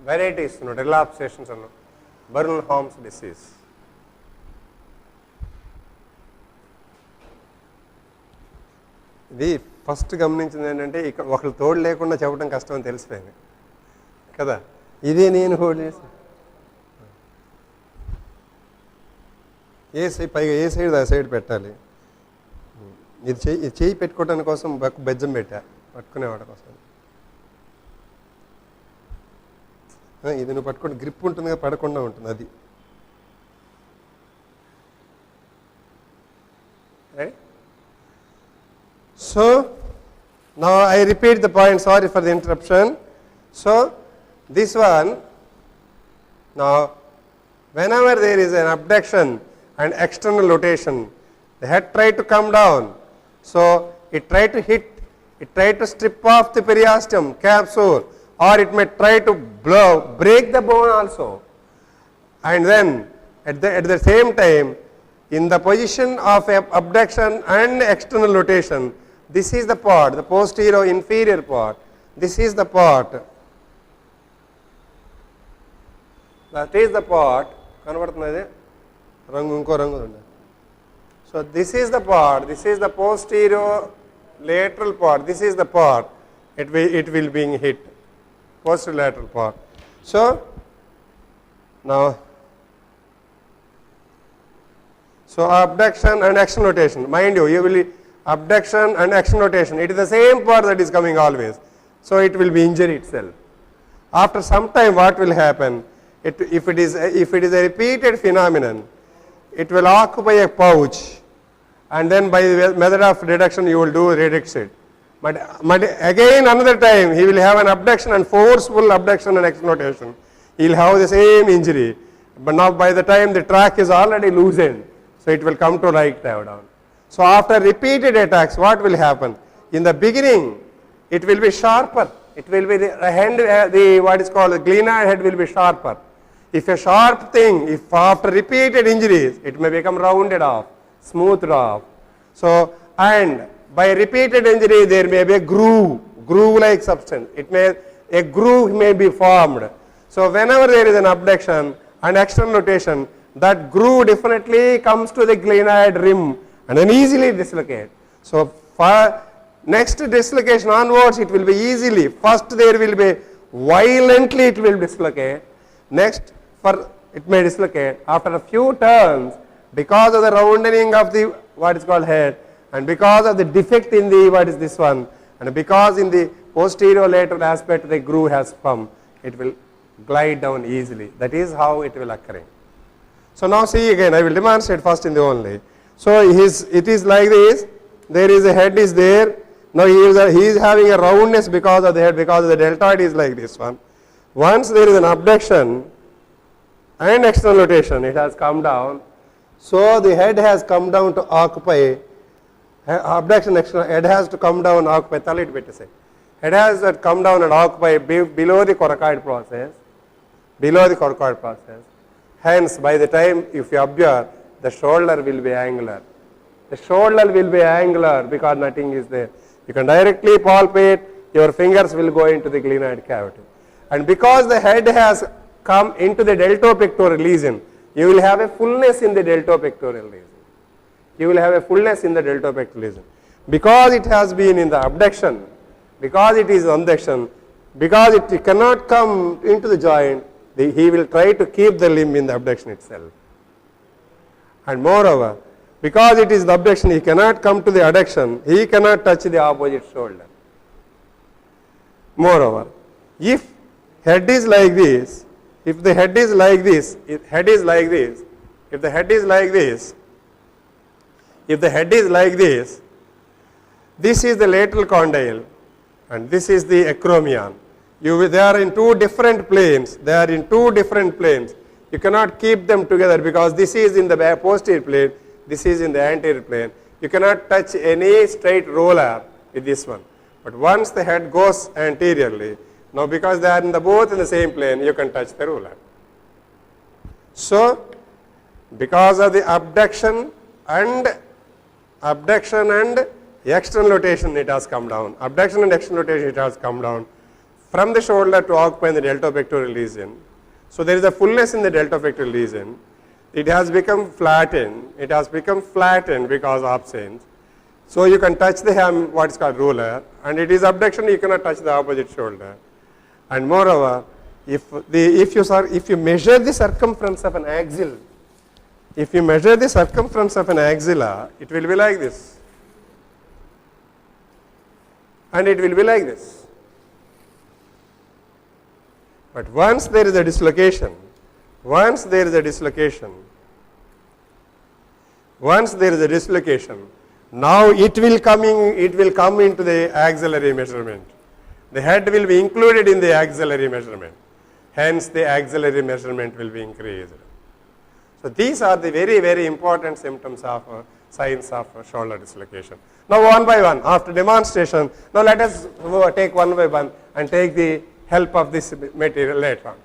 varieties, relapsations and Bernheim's disease. ఇది first గమనించింది ఏంటంటే ఇక్కడ ఒకళ్ళు తోడు లేకుండా చెప్పడం కష్టం అని తెలిసిపోయింది కదా. ఇదే నేను హోల్డ్ చేసి పైగా ఏ సైడ్ ఆ సైడ్ పెట్టాలి. ఇది చేయి పెట్టుకోవడానికి కోసం బెజ్జం పెట్టా పట్టుకునేవాడి కోసం. ఇది నువ్వు పట్టుకుంటే గ్రిప్ ఉంటుంది కదా, పడకుండా ఉంటుంది అది. Right. So now I repeat the point, sorry for the interruption. So this one, now whenever there is an abduction and external rotation, the head try to come down, so it try to hit, it try to strip off the periosteum capsule, or it may try to break the bone also. And then at the same time, in the position of abduction and external rotation, this is the part, the posterior inferior part, this is the part, that is the part, కనబడుతున్నది రంగు ఇంకో రంగు ఉంది. So this is the part, this is the posterior lateral part, this is the part, it will being hit, posterior lateral part. So now, so abduction and external rotation, mind you, you will abduction and external rotation, it is the same part that is coming always, so it will be injury itself. After some time what will happen, if it is a repeated phenomenon, it will occupy a pouch, and then by the method of reduction you will do reduce it. But again another time he will have an abduction and forceful abduction and external rotation, he will have the same injury, but now by the time the track is already loosened, so it will come to right down. So after repeated attacks, what will happen? In the beginning, it will be sharper. It will be what is called the glenoid head will be sharper. If a sharp thing, if after repeated injuries, it may become rounded off, smoothed off. So, and by repeated injury, there may be a groove-like substance. A groove may be formed. So whenever there is an abduction and external rotation, that groove definitely comes to the glenoid rim and then easily dislocate. So for next dislocation onwards, it will be easily, first there will be violently it will dislocate, next it may dislocate after a few turns because of the rounding of the what is called head, and because of the defect in the what is this one, and because in the posterior lateral aspect the groove has come, it will glide down easily. That is how it will occur. So now see again, I will demonstrate first in the only. So it is like this, there is a head is there, now he is having a roundness because of the head, because of the deltoid is like this one. Once there is an abduction and external rotation, it has come down, so the head has come down to occupy, abduction external, head has to come down and occupy, talit bettese, head has to come down and occupy below the coracoid process, hence by the time if you observe, the shoulder will be angular. The shoulder will be angular because nothing is there. You can directly palpate, your fingers will go into the glenoid cavity. And because the head has come into the deltopectoral lesion, you will have a fullness in the deltopectoral lesion. You will have a fullness in the deltopectoral lesion. Because it has been in the abduction, because it is abduction, because it cannot come into the joint, he will try to keep the limb in the abduction itself. And moreover, because it is the abduction, he cannot come to the adduction, he cannot touch the opposite shoulder. Moreover, if head is like this, if the head is like this, if the head is like this, if the head is like this, this is the lateral condyle and this is the acromion. They are in two different planes, You cannot keep them together because this is in the posterior plane, this is in the anterior plane. You cannot touch any straight roller with this one. But once the head goes anteriorly, now because they are both in the same plane, you can touch the roller. So, because of the abduction and external rotation, it has come down. Abduction and external rotation, it has come down. from the shoulder to occupy the deltopectoral region. So there is a fullness in the deltopectoral region. It has become flattened. It has become flattened because of absence. So you can touch the ham, what is called ruler, and it is abduction, you cannot touch the opposite shoulder. And moreover, if you measure the circumference of an axle, if you measure the circumference of an axilla, it will be like this. And it will be like this. But once there is a dislocation, now it will come into the axillary measurement. The head will be included in the axillary measurement. Hence, the axillary measurement will be increased. So these are the very, very important symptoms of signs of shoulder dislocation. Now one by one, after demonstration, now let us take one by one and take the help of this material later on.